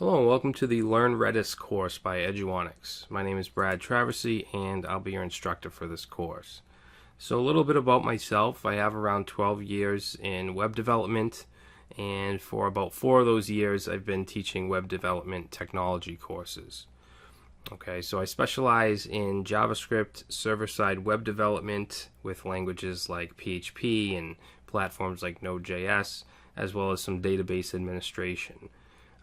Hello and welcome to the Learn Redis course by Eduonix. My name is Brad Traversy and I'll be your instructor for this course. So a little bit about myself. I have around 12 years in web development, and for about 4 of those years I've been teaching web development technology courses. Okay, so I specialize in JavaScript server-side web development with languages like PHP and platforms like Node.js, as well as some database administration.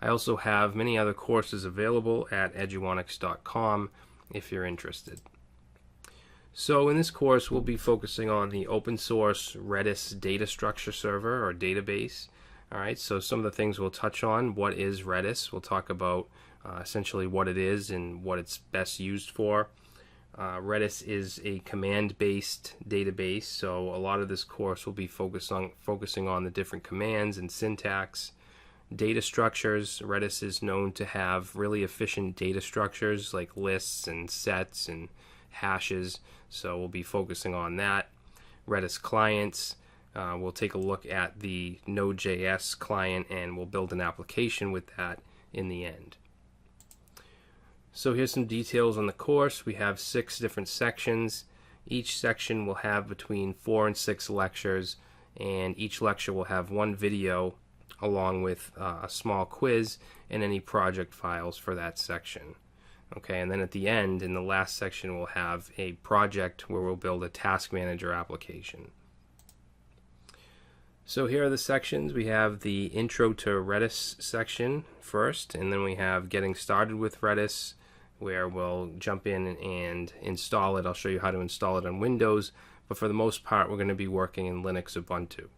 I also have many other courses available at eduonix.com if you're interested. So in this course we'll be focusing on the open source Redis data structure server or database. Alright, so some of the things we'll touch on: what is Redis? We'll talk about essentially what it is and what it's best used for. Redis is a command-based database, so a lot of this course will be focusing on the different commands and syntax. Data structures. Redis is known to have really efficient data structures like lists and sets and hashes, so we'll be focusing on that. Redis clients. We'll take a look at the Node.js client and we'll build an application with that in the end. So here's some details on the course. We have 6 different sections. Each section will have between 4 and 6 lectures, and each lecture will have one video along with a small quiz and any project files for that section. Okay, and then at the end, in the last section, we'll have a project where we'll build a task manager application. So here are the sections. We have the Intro to Redis section first, and then we have Getting Started with Redis, where we'll jump in and install it. I'll show you how to install it on Windows, but for the most part, we're going to be working in Linux Ubuntu.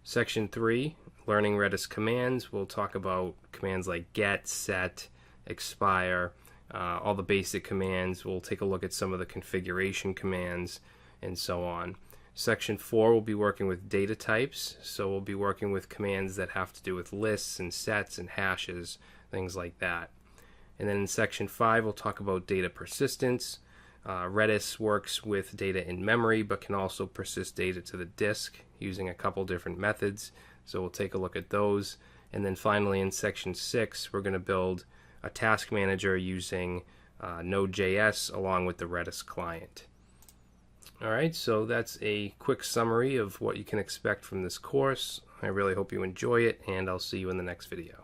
Section 3, Learning Redis commands. We'll talk about commands like get, set, expire, all the basic commands. We'll take a look at some of the configuration commands and so on. Section 4 will be working with data types, so we'll be working with commands that have to do with lists and sets and hashes, things like that. And then in Section 5 we'll talk about data persistence. Redis works with data in memory but can also persist data to the disk using a couple different methods, so we'll take a look at those. And then finally in Section 6 we're going to build a task manager using Node.js along with the Redis client. Alright, so that's a quick summary of what you can expect from this course. I really hope you enjoy it, and I'll see you in the next video.